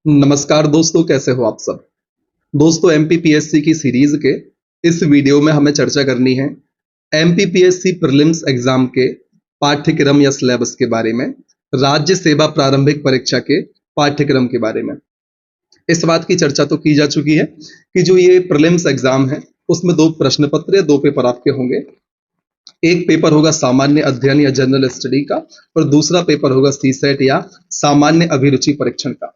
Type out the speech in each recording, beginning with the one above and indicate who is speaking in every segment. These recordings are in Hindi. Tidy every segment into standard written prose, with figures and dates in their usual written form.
Speaker 1: नमस्कार दोस्तों, कैसे हो आप सब। दोस्तों, एमपीपीएससी की सीरीज के इस वीडियो में हमें चर्चा करनी है एमपीपीएससी प्रीलिम्स एग्जाम के पाठ्यक्रम या सिलेबस के बारे में, राज्य सेवा प्रारंभिक परीक्षा के पाठ्यक्रम के बारे में। इस बात की चर्चा तो की जा चुकी है कि जो ये प्रीलिम्स एग्जाम है उसमें दो प्रश्न पत्र या दो पेपर आपके होंगे। एक पेपर होगा सामान्य अध्ययन या जनरल स्टडी का और दूसरा पेपर होगा सीसेट या सामान्य अभिरुचि परीक्षण का।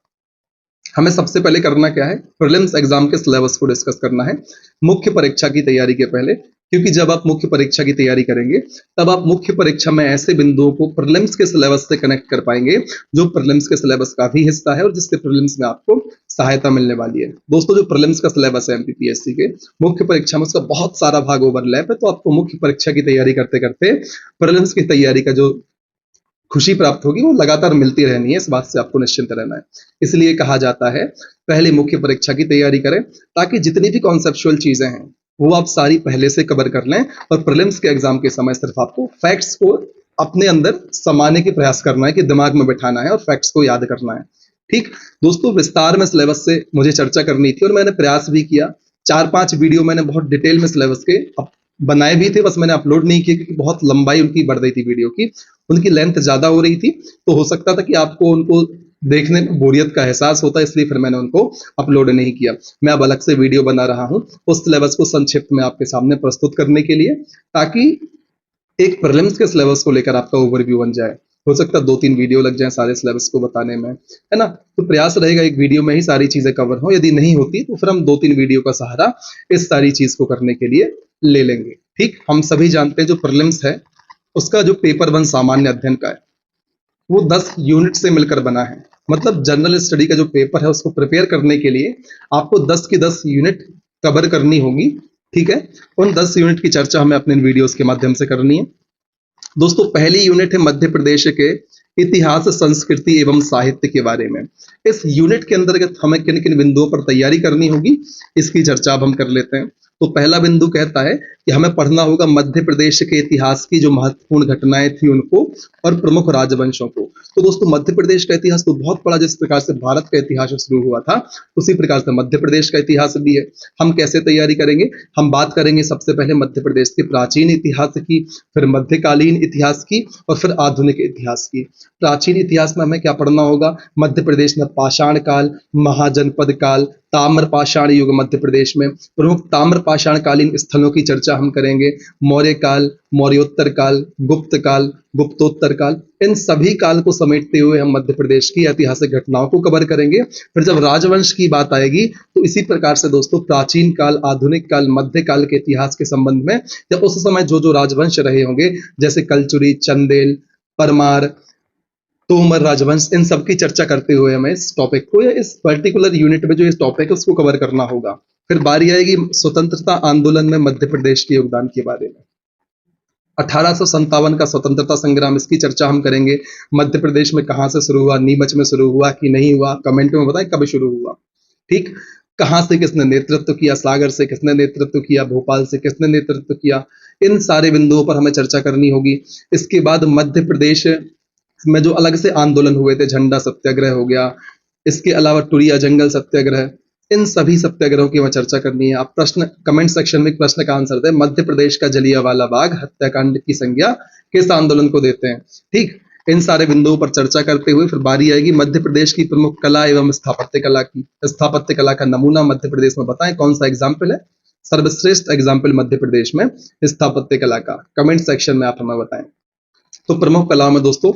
Speaker 1: हमें सबसे पहले करना क्या है, प्रीलिम्स एग्जाम के सिलेबस को डिस्कस करना है मुख्य परीक्षा की तैयारी के पहले, क्योंकि जब आप मुख्य परीक्षा की तैयारी करेंगे तब आप मुख्य परीक्षा में ऐसे बिंदुओं को प्रीलिम्स के सिलेबस से कनेक्ट कर पाएंगे जो प्रीलिम्स के सिलेबस का भी हिस्सा है और जिससे प्रीलिम्स में आपको सहायता मिलने वाली है। दोस्तों, जो प्रीलिम्स का सिलेबस है एमपीपीएससी के मुख्य परीक्षा में, उसका बहुत सारा भाग ओवरलैप है, तो आपको मुख्य परीक्षा की तैयारी करते करते प्रीलिम्स की तैयारी का जो खुशी प्राप्त होगी वो लगातार मिलती रहनी है। इस बात से आपको निश्चिंत रहना है। इसलिए कहा जाता है पहले मुख्य परीक्षा की तैयारी करें, ताकि जितनी भी कॉन्सेप्चुअल चीजें हैं वो आप सारी पहले से कवर कर लें और प्रीलिम्स के एग्जाम के समय सिर्फ आपको फैक्ट्स को अपने अंदर समाने की प्रयास करना है, कि दिमाग में बैठाना है और फैक्ट्स को याद करना है। ठीक दोस्तों, विस्तार में सिलेबस से मुझे चर्चा करनी थी और मैंने प्रयास भी किया। 4-5 वीडियो मैंने बहुत डिटेल में सिलेबस के बनाए भी थे, बस मैंने अपलोड नहीं किए क्योंकि बहुत लंबाई उनकी बढ़ रही थी, वीडियो की उनकी लेंथ ज्यादा हो रही थी, तो हो सकता था कि आपको उनको देखने में बोरियत का एहसास होता है, इसलिए फिर मैंने उनको अपलोड नहीं किया। मैं अब अलग से वीडियो बना रहा हूं उस सिलेबस को संक्षिप्त में आपके सामने प्रस्तुत करने के लिए, ताकि एक प्रीलिम्स के सिलेबस को लेकर आपका ओवरव्यू बन जाए। हो सकता है 2-3 वीडियो लग जाए सारे सिलेबस को बताने में, है ना। तो प्रयास रहेगा एक वीडियो में ही सारी चीजें कवर हो, यदि नहीं होती तो फिर हम 2-3 वीडियो का सहारा इस सारी चीज को करने के लिए ले लेंगे। ठीक, हम सभी जानते हैं जो प्रीलिम्स है उसका जो पेपर 1 सामान्य अध्ययन का है वो 10 यूनिट से मिलकर बना है। मतलब जनरल स्टडी का जो पेपर है उसको प्रिपेयर करने के लिए आपको 10 की 10 यूनिट कवर करनी होगी। ठीक है, उन 10 यूनिट की चर्चा हमें अपने वीडियोस के माध्यम से करनी है। दोस्तों, पहली यूनिट है मध्य प्रदेश के इतिहास, संस्कृति एवं साहित्य के बारे में। इस यूनिट के अंतर्गत हमें किन किन बिंदुओं पर तैयारी करनी होगी इसकी चर्चा अब हम कर लेते हैं। तो पहला बिंदु कहता है कि हमें पढ़ना होगा मध्य प्रदेश के इतिहास की जो महत्वपूर्ण घटनाएं थी उनको और प्रमुख राजवंशों को। तो दोस्तों, मध्य प्रदेश का इतिहास तो बहुत बड़ा, जिस प्रकार से भारत का इतिहास शुरू हुआ था उसी प्रकार से मध्य प्रदेश का इतिहास भी है। हम कैसे तैयारी करेंगे, हम बात करेंगे सबसे पहले मध्य प्रदेश के प्राचीन इतिहास की, फिर मध्यकालीन इतिहास की और फिर आधुनिक इतिहास की। प्राचीन इतिहास में हमें क्या पढ़ना होगा, मध्य प्रदेश में पाषाण काल, महाजनपद काल, ताम्र पाषाण युग मध्य प्रदेश में, प्रमुख ताम्र पाषाण कालीन स्थलों की चर्चा हम करेंगे। मौर्य काल, मौर्योत्तर काल, गुप्त काल, गुप्तोत्तर काल, इन सभी काल को समेटते हुए हम मध्य प्रदेश की ऐतिहासिक घटनाओं को कवर करेंगे। फिर जब राजवंश की बात आएगी तो इसी प्रकार से दोस्तों प्राचीन काल, आधुनिक काल, मध्य काल के इतिहास के संबंध में जब उस समय जो जो राजवंश रहे होंगे, जैसे कलचुरी, चंदेल, परमार, तोमर राजवंश, इन सब की चर्चा करते हुए हमें इस टॉपिक को या इस पर्टिकुलर यूनिट में जो इस टॉपिक है उसको कवर करना होगा। फिर बारी आएगी स्वतंत्रता आंदोलन में मध्य प्रदेश के योगदान के बारे में। 1857 का स्वतंत्रता संग्राम, इसकी चर्चा हम करेंगे। मध्य प्रदेश में कहां से शुरू हुआ, नीमच में शुरू हुआ कि नहीं हुआ, कमेंट में बताएं कब शुरू हुआ। ठीक, कहां से किसने नेतृत्व किया, सागर से किसने नेतृत्व किया, भोपाल से किसने नेतृत्व किया, इन सारे बिंदुओं पर हमें चर्चा करनी होगी। इसके बाद मध्य प्रदेश में जो अलग से आंदोलन हुए थे, झंडा सत्याग्रह हो गया, इसके अलावा टुरिया जंगल सत्याग्रह, इन सभी सत्याग्रहों की हमें चर्चा करनी है। आप प्रश्न कमेंट सेक्शन में प्रश्न का आंसर दें, मध्य प्रदेश का जलियांवाला बाग हत्याकांड की संज्ञा किस आंदोलन को देते हैं। ठीक, इन सारे बिंदुओं पर चर्चा करते हुए फिर बारी आएगी मध्य प्रदेश की प्रमुख कला एवं स्थापत्य कला की। स्थापत्य कला का नमूना मध्य प्रदेश में बताएं कौन सा एग्जाम्पल है, सर्वश्रेष्ठ एग्जाम्पल मध्य प्रदेश में स्थापत्य कला का, कमेंट सेक्शन में आप हमें बताएं। तो प्रमुख कला में दोस्तों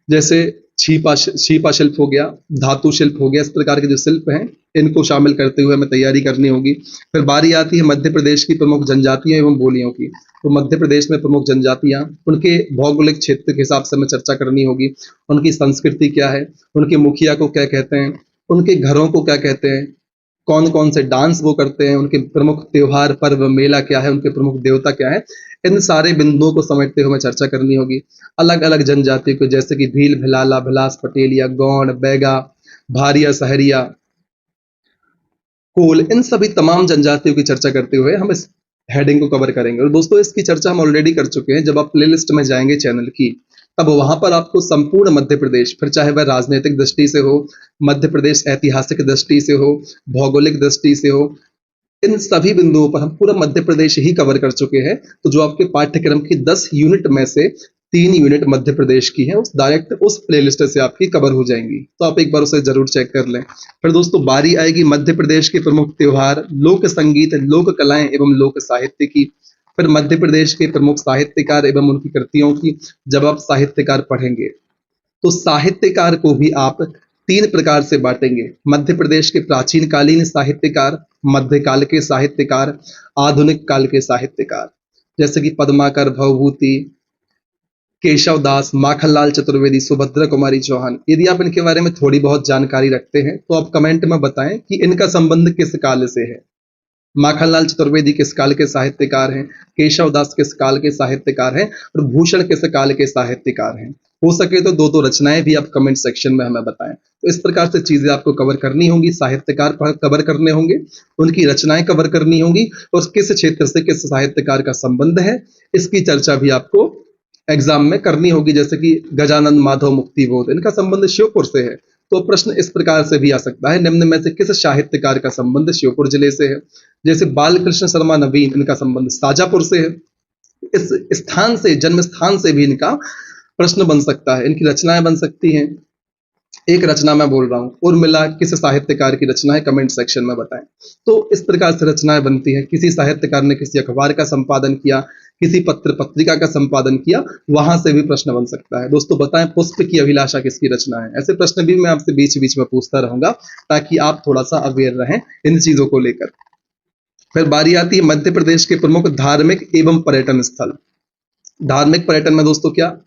Speaker 1: जैसे छीपा शिल्प हो गया, धातु शिल्प हो गया, इस प्रकार के जो शिल्प हैं इनको शामिल करते हुए हमें तैयारी करनी होगी। फिर बारी आती है मध्य प्रदेश की प्रमुख जनजातियां एवं बोलियों की। तो मध्य प्रदेश में प्रमुख जनजातियां, उनके भौगोलिक क्षेत्र के हिसाब से हमें चर्चा करनी होगी। उनकी संस्कृति क्या है, उनके मुखिया को क्या कहते हैं, उनके घरों को क्या कहते हैं, कौन कौन से डांस वो करते हैं, उनके प्रमुख त्योहार, पर्व, मेला क्या है, उनके प्रमुख देवता क्या है, इन सारे बिंदुओं को समेटते हुए हमें चर्चा करनी होगी। अलग अलग जनजातियों को, जैसे कि भील, भिलाला, भिलास, पटेलिया, गौड़, बैगा, भारिया, सहरिया, कोल, इन सभी तमाम जनजातियों की चर्चा करते हुए हम इस हेडिंग को कवर करेंगे। और दोस्तों, इसकी चर्चा हम ऑलरेडी कर चुके हैं। जब आप प्लेलिस्ट में जाएंगे चैनल की तब वहां पर आपको संपूर्ण मध्य प्रदेश, फिर चाहे वह राजनीतिक दृष्टि से हो, मध्य प्रदेश ऐतिहासिक दृष्टि से हो, भौगोलिक दृष्टि से हो, इन सभी बिंदुओं पर हम पूरा मध्य प्रदेश ही कवर कर चुके हैं। तो जो आपके पाठ्यक्रम की 10 यूनिट में से 3 यूनिट मध्य प्रदेश की है, उस डायरेक्ट उस प्लेलिस्ट से आपकी कवर हो जाएंगी। तो आप एक बार उसे जरूर चेक कर लें। फिर दोस्तों बारी आएगी मध्य प्रदेश के प्रमुख त्योहार, लोक संगीत, लोक कलाएं एवं लोक साहित्य की। फिर मध्य प्रदेश के प्रमुख साहित्यकार एवं उनकी कृतियों की। जब आप साहित्यकार पढ़ेंगे तो साहित्यकार को भी आप 3 प्रकार से बांटेंगे। मध्य प्रदेश के प्राचीन कालीन साहित्यकार, मध्यकाल के साहित्यकार, आधुनिक काल के साहित्यकार, जैसे कि पद्माकर, भवभूति, केशव दास, माखनलाल चतुर्वेदी, सुभद्रा कुमारी चौहान। यदि आप इनके बारे में थोड़ी बहुत जानकारी रखते हैं तो आप कमेंट में बताएं कि इनका संबंध किस काल से है। माखनलाल चतुर्वेदी किस काल के साहित्यकार हैं, केशव दास किस काल के साहित्यकार हैं, और भूषण किस काल के साहित्यकार हैं। हो सके तो दो रचनाएं भी आप कमेंट सेक्शन में हमें बताएं। तो इस प्रकार से चीजें आपको कवर करनी होंगी, साहित्यकार कवर करने होंगे, उनकी रचनाएं कवर करनी होंगी, और किस क्षेत्र से किस साहित्यकार का संबंध है इसकी चर्चा भी आपको एग्जाम में करनी होगी। जैसे कि गजानन माधव मुक्तिबोध, इनका संबंध श्योपुर से है, तो प्रश्न इस प्रकार से भी आ सकता है, निम्न में से किस साहित्यकार का संबंध श्योपुर जिले से है। जैसे बालकृष्ण शर्मा नवीन, इनका संबंध शाजापुर से है। इस स्थान से, जन्म स्थान से भी इनका प्रश्न बन सकता है, इनकी रचनाएं बन सकती हैं। एक रचना मैं बोल रहा हूँ, उर्मिला किस साहित्यकार की रचना है, कमेंट सेक्शन में बताएं। तो इस प्रकार से रचनाएं बनती हैं। किसी साहित्यकार ने किसी अखबार का संपादन किया, किसी पत्र पत्रिका का संपादन किया, वहां से भी प्रश्न बन सकता है। दोस्तों बताएं पुष्प की अभिलाषा किसकी रचना है। ऐसे प्रश्न भी मैं आपसे बीच बीच में पूछता रहूंगा ताकि आप थोड़ा सा अवेयर रहें इन चीजों को लेकर। फिर बारी आती है मध्य प्रदेश के प्रमुख धार्मिक एवं पर्यटन स्थल। धार्मिक पर्यटन में दोस्तों क्या,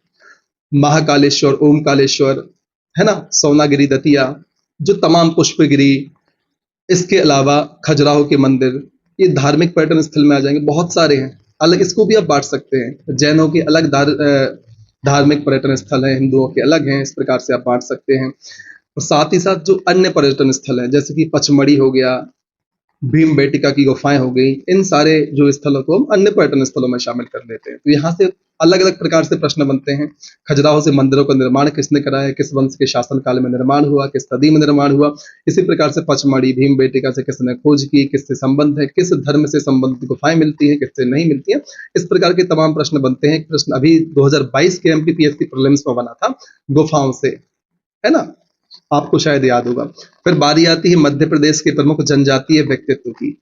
Speaker 1: महाकालेश्वर, ओमकालेश्वर, है ना, सोनागिरी दतिया, जो तमाम पुष्पगिरी, इसके अलावा खजुराहो के मंदिर, ये धार्मिक पर्यटन स्थल में आ जाएंगे। बहुत सारे हैं, अलग इसको भी आप बांट सकते हैं। जैनों के अलग धार्मिक पर्यटन स्थल हैं, हिंदुओं के अलग हैं, इस प्रकार से आप बांट सकते हैं। और साथ ही साथ जो अन्य पर्यटन स्थल हैं, जैसे कि पचमढ़ी हो गया, भीम बेटिका की गुफाएं हो गई, इन सारे जो स्थलों को हम अन्य पर्यटन स्थलों में शामिल कर लेते हैं। तो यहाँ से अलग अलग प्रकार से प्रश्न बनते हैं। खजुराहो से मंदिरों का निर्माण किसने कराया, किस वंश के शासन काल में निर्माण हुआ, किस सदी में निर्माण हुआ। इसी प्रकार से पचमढ़ी, भीम बेटिका से किसने खोज की, किससे संबंध है, किस धर्म से संबंधित गुफाएं मिलती हैं, किससे नहीं मिलती हैं। इस प्रकार के तमाम प्रश्न बनते हैं। प्रश्न अभी 2022 के एमपीपीएससी प्रीलिम्स में बना था गुफाओं से, है ना, आपको शायद याद होगा। फिर बारी आती है मध्य प्रदेश के प्रमुख जनजातीय व्यक्तित्व की।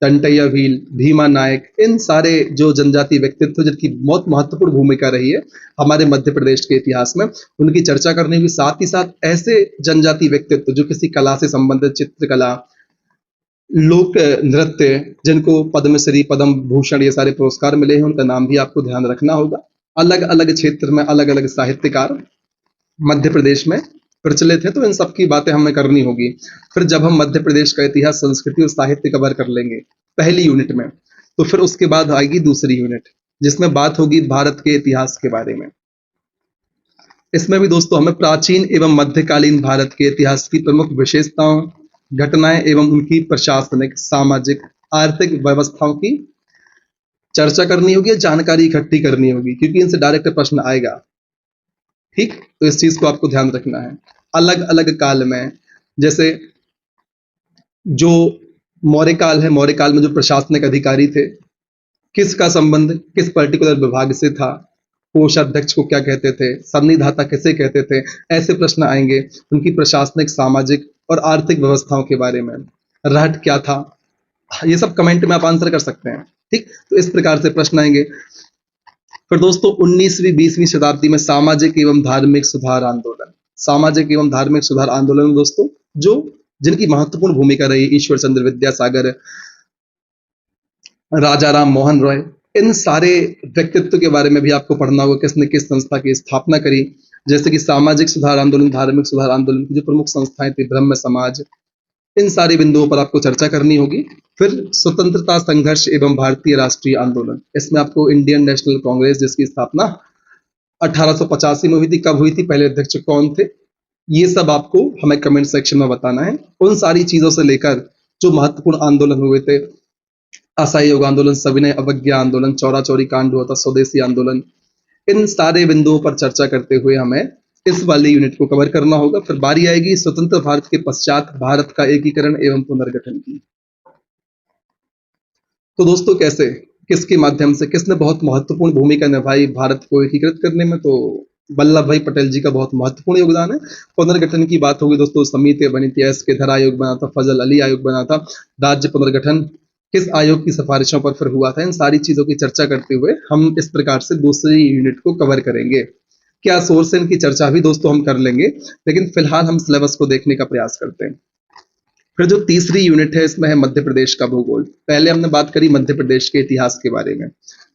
Speaker 1: टंटैया भील, भीमा नायक, इन सारे जो जनजातीय व्यक्तित्व जिनकी बहुत महत्वपूर्ण भूमिका रही है हमारे मध्य प्रदेश के इतिहास में, उनकी चर्चा करनी होगी। साथ ही साथ ऐसे जनजातीय व्यक्तित्व जो किसी कला से संबंधित, चित्रकला, लोक नृत्य, जिनको पद्मश्री, पद्म भूषण ये सारे पुरस्कार मिले हैं, उनका नाम भी आपको ध्यान रखना होगा। अलग अलग क्षेत्र में अलग अलग साहित्यकार मध्य प्रदेश में प्रचलित है, तो इन सब की बातें हमें करनी होगी। फिर जब हम मध्य प्रदेश का इतिहास, संस्कृति और साहित्य कवर कर लेंगे पहली यूनिट में, तो फिर उसके बाद आएगी दूसरी यूनिट जिसमें बात होगी भारत के इतिहास के बारे में। इसमें भी दोस्तों हमें प्राचीन एवं मध्यकालीन भारत के इतिहास की प्रमुख विशेषताओं, घटनाएं एवं उनकी प्रशासनिक, सामाजिक, आर्थिक व्यवस्थाओं की चर्चा करनी होगी, जानकारी इकट्ठी करनी होगी, क्योंकि इनसे डायरेक्ट प्रश्न आएगा। ठीक, तो इस चीज को आपको ध्यान रखना है। अलग अलग काल में, जैसे जो मौर्य काल है, मौर्य काल में जो प्रशासनिक अधिकारी थे, किसका संबंध किस पर्टिकुलर विभाग से था, कोषाध्यक्ष को क्या कहते थे, संनिधाता किसे कहते थे, ऐसे प्रश्न आएंगे। उनकी प्रशासनिक, सामाजिक और आर्थिक व्यवस्थाओं के बारे में, रहट क्या था, ये सब कमेंट में आप आंसर कर सकते हैं। ठीक, तो इस प्रकार से प्रश्न आएंगे। फिर दोस्तों 19वीं 20वीं शताब्दी में सामाजिक एवं धार्मिक सुधार आंदोलन। सामाजिक एवं धार्मिक सुधार आंदोलन में दोस्तों जो जिनकी महत्वपूर्ण भूमिका रही, ईश्वर चंद्र विद्यासागर, राजा राम मोहन रॉय, इन सारे व्यक्तित्व के बारे में भी आपको पढ़ना होगा, किसने किस संस्था की स्थापना करी। जैसे कि सामाजिक सुधार आंदोलन, धार्मिक सुधार आंदोलन की जो प्रमुख संस्थाएं थी, ब्रह्म समाज, इन सारे बिंदुओं पर आपको चर्चा करनी होगी। फिर स्वतंत्रता संघर्ष एवं भारतीय राष्ट्रीय आंदोलन, इसमें आपको इंडियन नेशनल कांग्रेस जिसकी स्थापना 1885 में हुई थी, कब हुई थी, पहले अध्यक्ष कौन थे, ये सब आपको हमें कमेंट सेक्शन में बताना है। उन सारी चीजों से लेकर जो महत्वपूर्ण आंदोलन हुए थे, असहयोग आंदोलन, सविनय अवज्ञा आंदोलन, चौरा चौरी कांड हुआ था, स्वदेशी आंदोलन, इन सारे बिंदुओं पर चर्चा करते हुए हमें इस वाले यूनिट को कवर करना होगा। फिर बारी आएगी स्वतंत्र भारत के पश्चात भारत का एकीकरण एवं पुनर्गठन की। तो दोस्तों कैसे, किसके माध्यम से, किसने बहुत महत्वपूर्ण भूमिका निभाई भारत को एकीकृत करने में, तो वल्लभ भाई पटेल जी का बहुत महत्वपूर्ण योगदान है। पुनर्गठन की बात होगी दोस्तों, समिति बनी थी, एस के धर आयोग बना था, फजल अली आयोग बना था। राज्य पुनर्गठन किस आयोग की सिफारिशों पर फिर हुआ था, इन सारी चीजों की चर्चा करते हुए हम इस प्रकार से दूसरी यूनिट को कवर करेंगे। क्या सोर्स है इनकी चर्चा भी दोस्तों हम कर लेंगे, लेकिन फिलहाल हम सिलेबस को देखने का प्रयास करते हैं। फिर जो तीसरी यूनिट है इसमें है मध्य प्रदेश का भूगोल। पहले हमने बात करी मध्य प्रदेश के इतिहास के बारे में।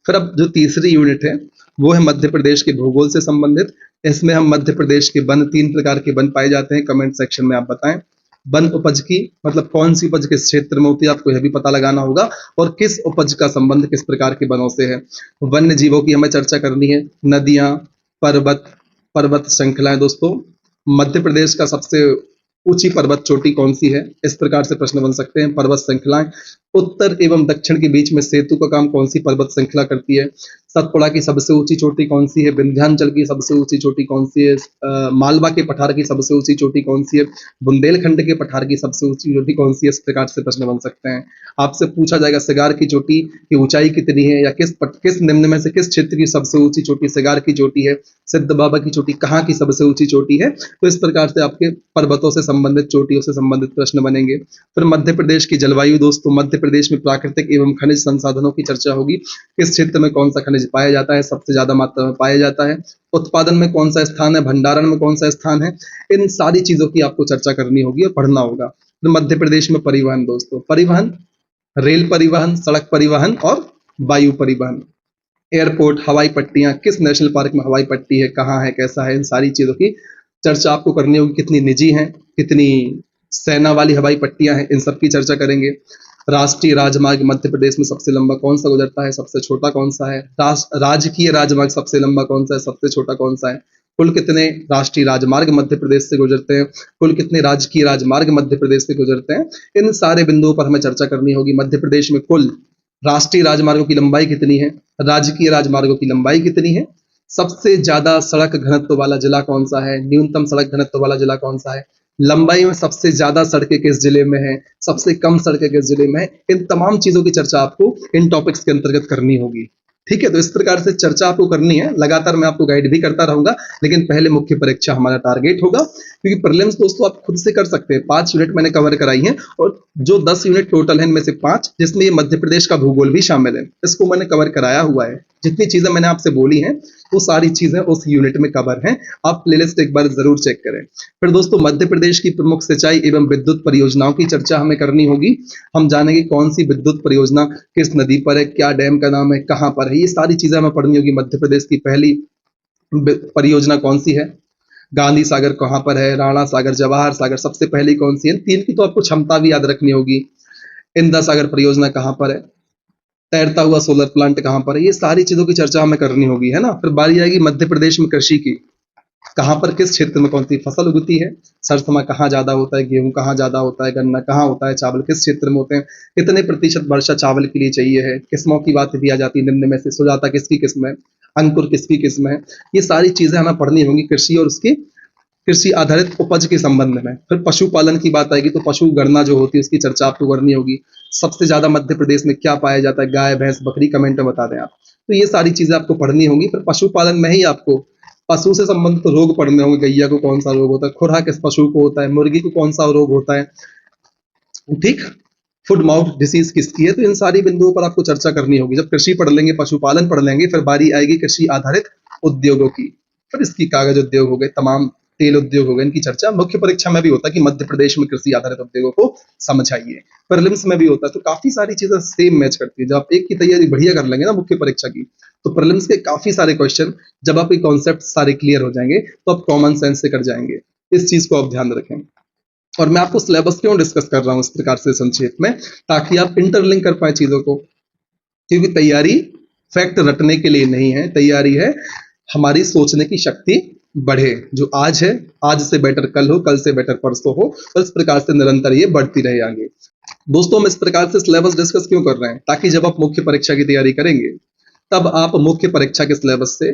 Speaker 1: फिर अब जो तीसरी यूनिट है वो है मध्य प्रदेश के भूगोल से संबंधित। इसमें हम मध्य प्रदेश के वन, 3 प्रकार के वन पाए जाते हैं, कमेंट सेक्शन में आप बताएं। वन उपज की मतलब कौन सी उपज किस क्षेत्र में होती है, आपको यह भी पता लगाना होगा, और किस उपज का संबंध किस प्रकार के वनों से है। वन्य जीवों की हमें चर्चा करनी है, नदियां, पर्वत, पर्वत श्रृंखलाएं। दोस्तों मध्य प्रदेश का सबसे ऊंची पर्वत चोटी कौन सी है, इस प्रकार से प्रश्न बन सकते हैं। पर्वत श्रृंखलाएं, उत्तर एवं दक्षिण के बीच में सेतु का काम कौन सी पर्वत श्रृंखला करती है। सतपुड़ा की सबसे ऊंची चोटी कौन सी है, विंध्याचल की सबसे ऊंची चोटी कौन सी है, मालवा के पठार की सबसे ऊंची चोटी कौन सी है, बुंदेलखंड के पठार की सबसे ऊंची चोटी कौन सी है, इस प्रकार से प्रश्न बन सकते हैं। आपसे पूछा जाएगा सिगार की चोटी की ऊंचाई कितनी है, या किस निम्न में से किस क्षेत्र की सबसे ऊंची चोटी सिगार की चोटी है, सिद्ध बाबा की चोटी कहाँ की सबसे ऊंची चोटी है। तो इस प्रकार से आपके पर्वतों से संबंधित, चोटियों से संबंधित प्रश्न बनेंगे। फिर मध्य प्रदेश की जलवायु दोस्तों, मध्य प्रदेश में प्राकृतिक एवं खनिज संसाधनों की चर्चा होगी। किस क्षेत्र में कौन सा खनिज पाया जाता है, सबसे ज्यादा मात्रा में पाया जाता है, उत्पादन में कौन सा स्थान है, भंडारण में कौन सा स्थान है, इन सारी चीजों की आपको चर्चा करनी होगी और पढ़ना होगा। तो मध्य प्रदेश में परिवहन दोस्तों, परिवहन, रेल परिवहन, सड़क परिवहन और वायु परिवहन। एयरपोर्ट, हवाई पट्टियां, किस नेशनल पार्क में हवाई पट्टी है, कहाँ है, कैसा है, इन सारी चीजों की चर्चा आपको करनी होगी। कितनी निजी हैं, कितनी सेना वाली हवाई पट्टियां हैं, इन सब की चर्चा करेंगे। राष्ट्रीय राजमार्ग मध्य प्रदेश में सबसे लंबा कौन सा गुजरता है, सबसे छोटा कौन सा है। राजकीय राजमार्ग सबसे लंबा कौन सा है, सबसे छोटा कौन सा है। कुल कितने राष्ट्रीय राजमार्ग मध्य प्रदेश से गुजरते हैं, कुल कितने राजकीय राजमार्ग मध्य प्रदेश से गुजरते हैं, इन सारे बिंदुओं पर हमें चर्चा करनी होगी। मध्य प्रदेश में कुल राष्ट्रीय राजमार्गों की लंबाई कितनी है, राजकीय राजमार्गों की लंबाई कितनी है, सबसे ज्यादा सड़क घनत्व वाला जिला कौन सा है, न्यूनतम सड़क घनत्व वाला जिला कौन सा है, लंबाई में सबसे ज्यादा सड़कें किस जिले में है, सबसे कम सड़कें किस जिले में है। इन तमाम चीजों की चर्चा आपको इन टॉपिक्स के अंतर्गत करनी होगी। ठीक है, तो इस प्रकार से चर्चा आपको करनी है। लगातार मैं आपको गाइड भी करता रहूंगा, लेकिन पहले मुख्य परीक्षा हमारा टारगेट होगा, क्योंकि प्रीलिम्स दोस्तों आप खुद से कर सकते हैं। 5 यूनिट मैंने कवर कराई हैं, और जो 10 यूनिट टोटल है इनमें से 5, जिसमें ये मध्य प्रदेश का भूगोल भी शामिल है, इसको मैंने कवर कराया हुआ है। जितनी चीजें मैंने आपसे बोली हैं वो सारी चीजें उस यूनिट में कवर हैं। आप प्लेलिस्ट एक बार जरूर चेक करें। फिर दोस्तों मध्य प्रदेश की प्रमुख सिंचाई एवं विद्युत परियोजनाओं की चर्चा हमें करनी होगी। हम जानेंगे कौन सी विद्युत परियोजना किस नदी पर है, क्या डैम का नाम है, कहाँ पर है, ये सारी चीजें हमें पढ़नी होगी। मध्य प्रदेश की पहली परियोजना कौन सी है, गांधी सागर कहाँ पर है, राणा सागर, जवाहर सागर सबसे पहली कौन सी है, 3 की तो आपको क्षमता भी याद रखनी होगी। इंदिरा सागर परियोजना कहाँ पर है, तैरता हुआ सोलर प्लांट कहाँ पर है, ये सारी चीजों की चर्चा हमें करनी होगी, है ना। फिर बारी आएगी मध्य प्रदेश में कृषि की, कहाँ पर किस क्षेत्र में कौन सी फसल उगती है, सरसमा कहाँ ज्यादा होता है, गेहूं कहाँ ज्यादा होता है, गन्ना कहाँ होता है, चावल किस क्षेत्र में होते हैं, कितने प्रतिशत वर्षा चावल के लिए चाहिए है, किस्मों की बात भी आ जाती है, निम्न में से सुजाता किसकी किस्म है, अंकुर किसकी किस्म है। ये सारी चीजें हमें पढ़नी होंगी कृषि और उसकी कृषि आधारित उपज के संबंध में। फिर पशुपालन की बात आएगी तो पशु गणना जो होती है उसकी चर्चा आपको करनी होगी। सबसे ज्यादा मध्य प्रदेश में क्या पाया जाता है, गाय, भैंस, बकरी, कमेंट में बता दें आप। तो ये सारी चीजें आपको पढ़नी होंगी। फिर पशुपालन में ही आपको पशु से संबंधित तो रोग पढ़ने होंगे। गैया को कौन सा रोग होता है, खुरा किस पशु को होता है, मुर्गी को कौन सा रोग होता है, ठीक, फुट माउथ डिसीज किसकी है। तो इन सारी बिंदुओं पर आपको चर्चा करनी होगी। जब कृषि पढ़ लेंगे, पशुपालन पढ़ लेंगे, फिर बारी आएगी कृषि आधारित उद्योगों की। फिर इसकी कागज उद्योग हो गए, तमाम तेल उद्योग हो गए, इनकी चर्चा मुख्य परीक्षा में भी होता है कि मध्य प्रदेश में कृषि आधारित उद्योगों को समझाइए। प्रीलिम्स में भी होता है। तो काफी सारी चीजें सेम मैच करती है। जब आप एक की तैयारी बढ़िया कर लेंगे ना मुख्य परीक्षा की, तो प्रीलिम्स के काफी सारे क्वेश्चन, जब आपके कॉन्सेप्ट सारे क्लियर हो जाएंगे तो आप कॉमन सेंस से कर जाएंगे। इस चीज को आप ध्यान रखें। और मैं आपको सिलेबस क्यों डिस्कस कर रहा हूँ इस प्रकार से संक्षेप में, ताकि आप इंटरलिंक कर पाए चीजों को। क्योंकि तैयारी फैक्ट रटने के लिए नहीं है, तैयारी है हमारी सोचने की शक्ति बढ़े। जो आज है, आज से बेटर कल हो, कल से बेटर परसों हो, और इस प्रकार से निरंतर ये बढ़ती रहे आगे। दोस्तों हम इस प्रकार से सिलेबस डिस्कस क्यों कर रहे हैं, ताकि जब आप मुख्य परीक्षा की तैयारी करेंगे तब आप मुख्य परीक्षा के सिलेबस से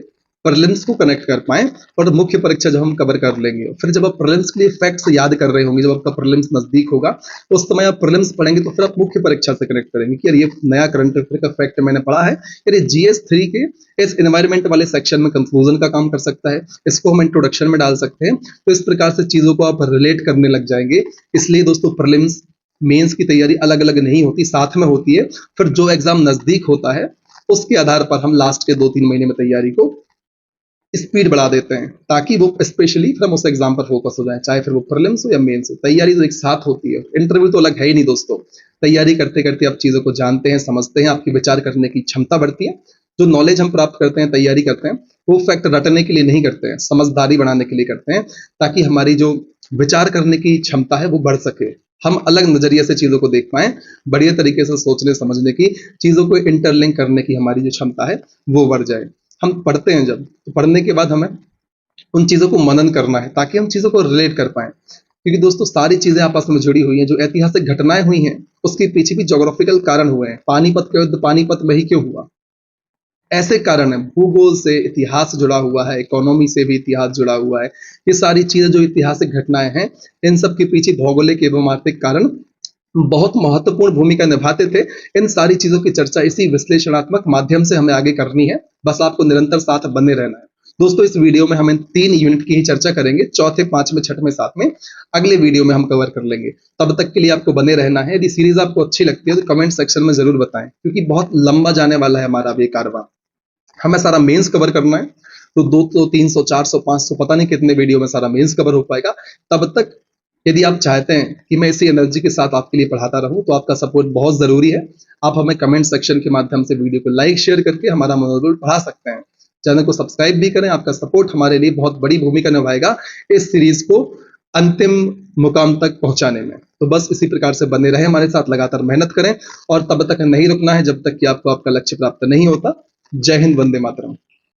Speaker 1: प्रीलिम्स को कनेक्ट कर पाएं और मुख्य परीक्षा जब हम कवर कर लेंगे। फिर जब आप प्रीलिम्स के लिए फैक्ट्स याद कर रहे होंगे, जब आपका प्रीलिम्स नजदीक होगा उस समय आप प्रीलिम्स पढ़ेंगे तो फिर आप मुख्य परीक्षा से कनेक्ट करेंगे कि यार ये नया करंट अफेयर का फैक्ट मैंने पढ़ा है, यार ये GS3 के इस एनवायरमेंट वाले सेक्शन में कंफ्यूजन का काम कर सकता है, इसको हम इंट्रोडक्शन में डाल सकते हैं। तो इस प्रकार से चीजों को आप रिलेट करने लग जाएंगे। इसलिए दोस्तों प्रीलिम्स मेंस की तैयारी अलग अलग नहीं होती, साथ में होती है। फिर जो एग्जाम नजदीक होता है उसके आधार पर हम लास्ट के 2-3 महीने में तैयारी को स्पीड बढ़ा देते हैं, ताकि वो स्पेशली फिर हम उस एग्जाम पर फोकस हो जाए, चाहे फिर वो प्रीलिम्स हो या मेंस हो। तैयारी तो एक साथ होती है, इंटरव्यू तो अलग है ही नहीं दोस्तों। तैयारी करते करते आप चीजों को जानते हैं, समझते हैं, आपकी विचार करने की क्षमता बढ़ती है। जो नॉलेज हम प्राप्त करते हैं, तैयारी करते हैं, वो फैक्ट रटने के लिए नहीं करते हैं, समझदारी बढ़ाने के लिए करते हैं, ताकि हमारी जो विचार करने की क्षमता है वो बढ़ सके, हम अलग नजरिए से चीजों को देख पाए, बढ़िया तरीके से सोचने समझने की, चीजों को इंटरलिंक करने की हमारी जो क्षमता है वो बढ़ जाए। हम पढ़ते हैं जब, तो पढ़ने के बाद हमें उन चीजों को मनन करना है ताकि हम चीजों को रिलेट कर पाए, क्योंकि दोस्तों सारी चीजें आपस में जुड़ी हुई हैं। जो ऐतिहासिक घटनाएं हुई हैं उसके पीछे भी ज्योग्राफिकल कारण हुए हैं। पानीपत का युद्ध पानीपत में ही क्यों हुआ, ऐसे कारण है। भूगोल से इतिहास जुड़ा हुआ है, इकोनॉमी से भी इतिहास जुड़ा हुआ है। ये सारी चीजें जो ऐतिहासिक घटनाएं हैं, इन सब के पीछे भौगोलिक एवं आर्थिक कारण बहुत महत्वपूर्ण भूमिका निभाते थे। इन सारी चीजों की चर्चा इसी विश्लेषणात्मक माध्यम से हमें आगे करनी है, बस आपको निरंतर साथ बने रहना है। दोस्तों इस वीडियो में हम इन 3 यूनिट की ही चर्चा करेंगे, चौथे, पांचवें, छठवें, सातवें अगले वीडियो में हम कवर कर लेंगे। तब तक के लिए आपको बने रहना है। यदि सीरीज आपको अच्छी लगती है तो कमेंट सेक्शन में जरूर बताएं, क्योंकि बहुत लंबा जाने वाला है हमारा ये कारवां। हमें सारा मेंस कवर करना है, तो 200, 300, 400, 500 पता नहीं कितने वीडियो में सारा मेंस कवर हो पाएगा। तब तक यदि आप चाहते हैं कि मैं इसी एनर्जी के साथ आपके लिए पढ़ाता रहूं, तो आपका सपोर्ट बहुत जरूरी है। आप हमें कमेंट सेक्शन के माध्यम से वीडियो को लाइक शेयर करके हमारा मनोबल बढ़ा सकते हैं। चैनल को सब्सक्राइब भी करें, आपका सपोर्ट हमारे लिए बहुत बड़ी भूमिका निभाएगा इस सीरीज को अंतिम मुकाम तक पहुंचाने में। तो बस इसी प्रकार से बने रहे हमारे साथ, लगातार मेहनत करें और तब तक नहीं रुकना है जब तक कि आपको आपका लक्ष्य प्राप्त नहीं होता। जय हिंद, वंदे मातरम।